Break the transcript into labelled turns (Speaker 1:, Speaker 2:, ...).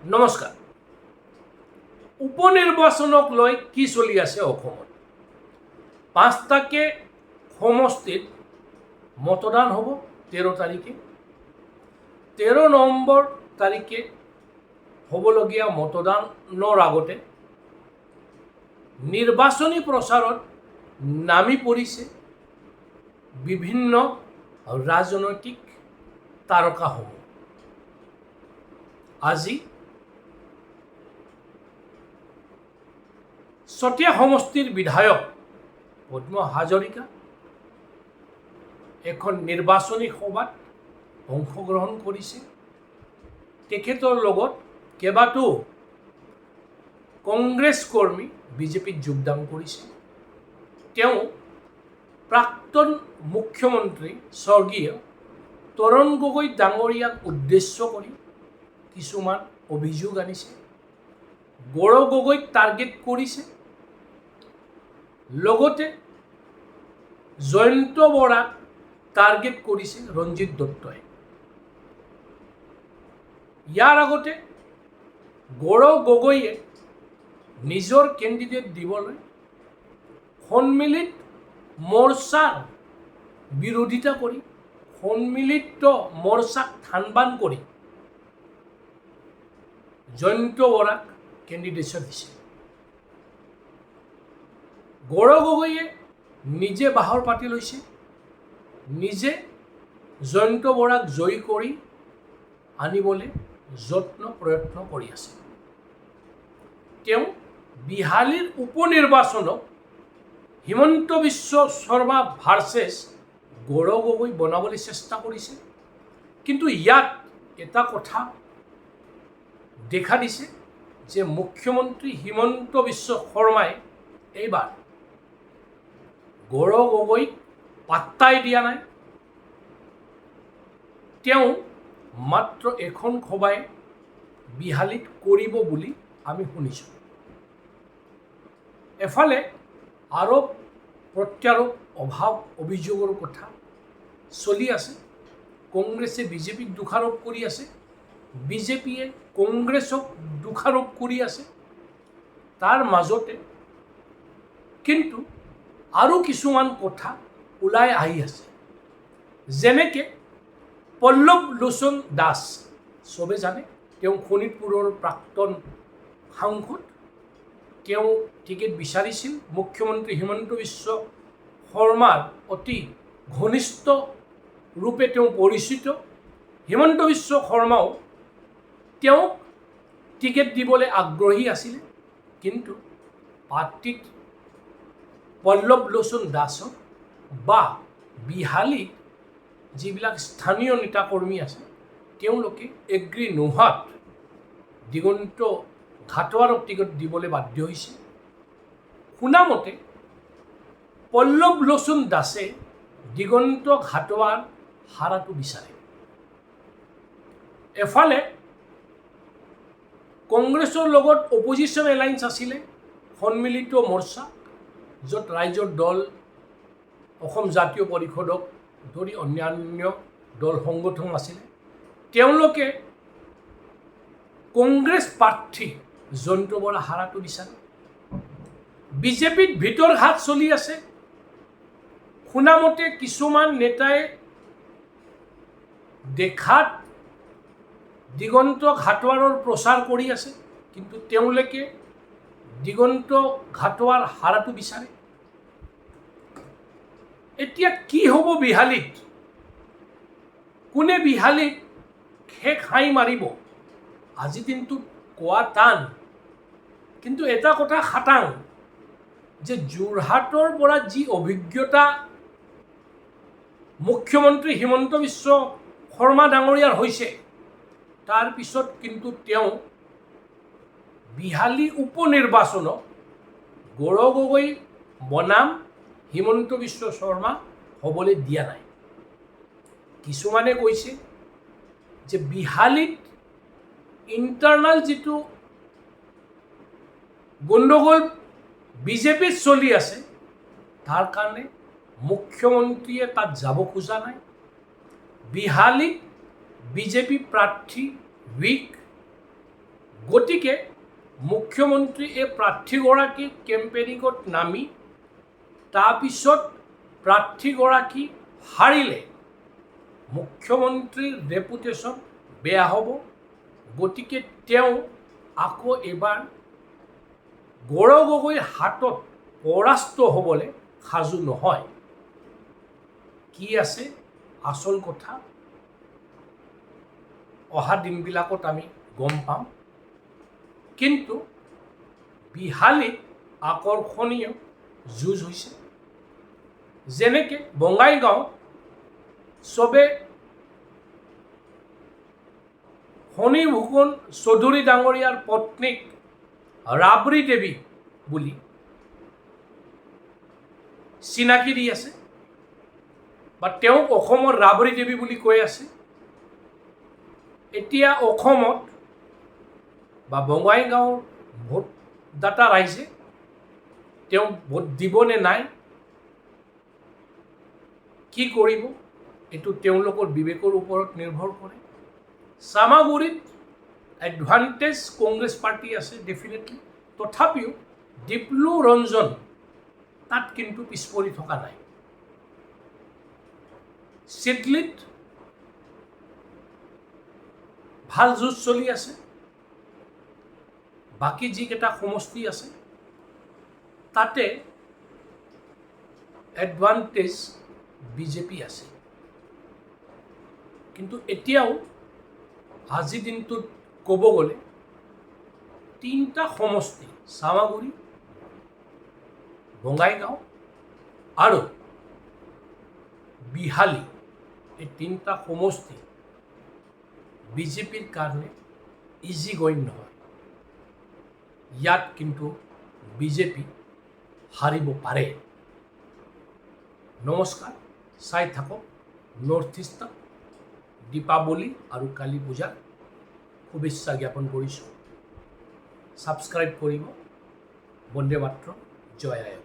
Speaker 1: নমস্কাৰ। উপনিৰ্বাচনক লৈ কি চলি আছে অসমত? 5টাকে সমষ্টিত মতদান হ'ব 13 তাৰিখে। 13 নৱেম্বৰ তাৰিখে হ'বলগীয়া মতদানৰ আগতে নিৰ্বাচনী প্ৰচাৰত নামি পৰিছে বিভিন্ন ৰাজনৈতিক তাৰকাসমূহ। আজি চতিয়া সমষ্টিৰ বিধায়ক পদ্ম হাজৰিকা এখন নিৰ্বাচনী সভাত অংশগ্ৰহণ কৰিছে। তেখেতৰ লগত কেইবাটাও কংগ্ৰেছ কৰ্মী বিজেপিত যোগদান কৰিছে। তেওঁ প্ৰাক্তন মুখ্যমন্ত্ৰী স্বৰ্গীয় তৰুণ গগৈ ডাঙৰীয়াক উদ্দেশ্য কৰি কিছুমান অভিযোগ আনিছে। গৌৰৱ গগৈক টাৰ্গেট কৰিছে। লগতে জয়ন্ত বৰাক টাৰ্গেট কৰিছে ৰঞ্জিত দত্তই। ইয়াৰ আগতে গৌৰৱ গগৈয়ে নিজৰ কেণ্ডিডেট দিবলৈ সন্মিলিত মৰ্চাৰ বিৰোধিতা কৰি সন্মিলিত মৰ্চাক থানবান কৰি জয়ন্ত বৰাক কেণ্ডিডেটছৰ দিছে। গৌৰৱ গগৈয়ে নিজে বাহৰ পাতি লৈছে, নিজে জয়ন্ত বৰাক জয়ী কৰি আনিবলৈ প্ৰয়ত্ন কৰি আছে। তেওঁ বিহালীৰ উপনিৰ্বাচনক হিমন্ত বিশ্ব শৰ্মা ভাৰ্চেছ গৌৰৱ গগৈ বনাবলৈ চেষ্টা কৰিছে। কিন্তু ইয়াত এটা কথা দেখা দিছে যে মুখ্যমন্ত্ৰী হিমন্ত বিশ্ব শৰ্মাই এইবাৰ গৌৰৱ গগৈক পাত্তাই দিয়া নাই। তেওঁ মাত্ৰ এখন সভাই বিহালীত কৰিব বুলি আমি শুনিছোঁ। এফালে আৰোপ প্ৰত্যাৰোপ অভাৱ অভিযোগৰ কথা চলি আছে। কংগ্ৰেছে বিজেপিক দোষাৰোপ কৰি আছে, বিজেপিয়ে কংগ্ৰেছক দোষাৰোপ কৰি আছে। তাৰ মাজতে কিন্তু আৰু কিছুমান কথা ওলাই আহি আছে। যেনেকৈ পল্লৱ লোচন দাস, চবে জানে তেওঁ শোণিতপুৰৰ প্ৰাক্তন সাংসদ। তেওঁ টিকেট বিচাৰিছিল। মুখ্যমন্ত্ৰী হিমন্ত বিশ্ব শৰ্মাৰ অতি ঘনিষ্ঠ ৰূপে তেওঁ পৰিচিত। হিমন্ত বিশ্ব শৰ্মাও তেওঁক টিকেট দিবলৈ আগ্ৰহী আছিলে। কিন্তু পাৰ্টিত পল্লৱ লোচন দাসক বা বিহালীত যিবিলাক স্থানীয় নেতাকৰ্মী আছে তেওঁলোকে এগ্ৰী নোহোৱাত দিগন্ত ঘাটোৱাৰক টিকেট দিবলৈ বাধ্য হৈছে। শুনামতে পল্লৱ লোচন দাসে দিগন্ত ঘাটোৱাৰ হাৰাটো বিচাৰে। এফালে কংগ্ৰেছৰ লগত অপজিশ্যন এলায়েন্স আছিলে সন্মিলিত মৰ্চা, য'ত ৰাইজৰ দল, অসম জাতীয় পৰিষদক ধৰি অন্যান্য দল সংগঠন আছিলে। তেওঁলোকে কংগ্ৰেছ প্ৰাৰ্থী জয়ন্ত বৰা হাৰাটো বিচাৰে। বিজেপিত ভিতৰ ঘাট চলি আছে। শুনামতে কিছুমান নেতাই দেখাত দিগন্ত ঘাটোৱাৰৰ প্ৰচাৰ কৰি আছে, কিন্তু তেওঁলোকে দিগন্ত ঘাটোৱাৰ হাৰাটো বিচাৰে। এতিয়া কি হ'ব বিহালীত? কোনে বিহালীত খেক হাই মাৰিব? আজি দিনটোত কোৱা টান, কিন্তু এটা কথা খাটাং যে যোৰহাটৰ পৰা যি অভিজ্ঞতা মুখ্যমন্ত্ৰী হিমন্ত বিশ্ব শৰ্মা ডাঙৰীয়াৰ হৈছে, তাৰ পিছত কিন্তু তেওঁ বিহালী উপনিৰ্বাচনক গৌৰৱ গগৈ বনাম হিমন্ত বিশ্ব শৰ্মা হ'বলৈ দিয়া নাই। কিছুমানে কৈছে যে বিহালীত ইণ্টাৰনেল যিটো গণ্ডগোল বিজেপিত চলি আছে তাৰ কাৰণে মুখ্যমন্ত্ৰীয়ে তাত যাব খোজা নাই। বিহালীত বিজেপি প্ৰাৰ্থী উইক, গতিকে মুখ্যমন্ত্ৰী এই প্ৰাৰ্থীগৰাকী কেম্পেইনিঙত নামি তাৰপিছত প্ৰাৰ্থীগৰাকী হাৰিলে মুখ্যমন্ত্ৰীৰ ৰেপুটেশ্যন বেয়া হ'ব। গতিকে তেওঁ আকৌ এবাৰ গৌৰৱ গগৈৰ হাতত পৰাস্ত হ'বলৈ সাজু নহয়। কি আছে আচল কথা অহা দিনবিলাকত আমি গম পাম। কিন্তু বিহালীত আকৰ্ষণীয় যুঁজ হৈছে। যেনেকৈ বঙাইগাঁৱত চবে ফণী ফুকন চৌধুৰী ডাঙৰীয়াৰ পত্নীক ৰাবৰি দেৱী বুলি চিনাকি দি আছে বা তেওঁক অসমৰ ৰাবৰি দেৱী বুলি কৈ আছে। এতিয়া অসমত বা বঙাইগাঁৱৰ ভোটদাতা ৰাইজে তেওঁক ভোট দিব নে নাই, কি কৰিব, এইটো তেওঁলোকৰ বিবেকৰ ওপৰত নিৰ্ভৰ কৰে। চামাগুৰিত এডভান্টেজ কংগ্ৰেছ পাৰ্টি আছে ডেফিনেটলি, তথাপিও ডিপ্লু ৰঞ্জন তাত কিন্তু পিছ পৰি থকা নাই। চিডলিত ভাল যুঁজ চলি আছে। বাকী যিকেইটা সমষ্টি আছে তাতে এডভান্টেজ বিজেপি আছে। কিন্তু এতিয়াও আজিৰ দিনটোত ক'ব গ'লে 3টা সমষ্টি চামাগুৰি, বঙাইগাঁও আৰু বিহালী, এই 3টা সমষ্টি বিজেপিৰ কাৰণে ইজি গইং নহয়। ইয়াত কিন্তু বিজেপি হাৰিব পাৰে। নমস্কাৰ, চাই থাকক নৰ্থ ইষ্টত দীপাৱলী আৰু কালী পূজাৰ শুভেচ্ছা জ্ঞাপন কৰিছোঁ। ছাবস্ক্ৰাইব কৰিব। বন্দে মাতৰম, জয় আই।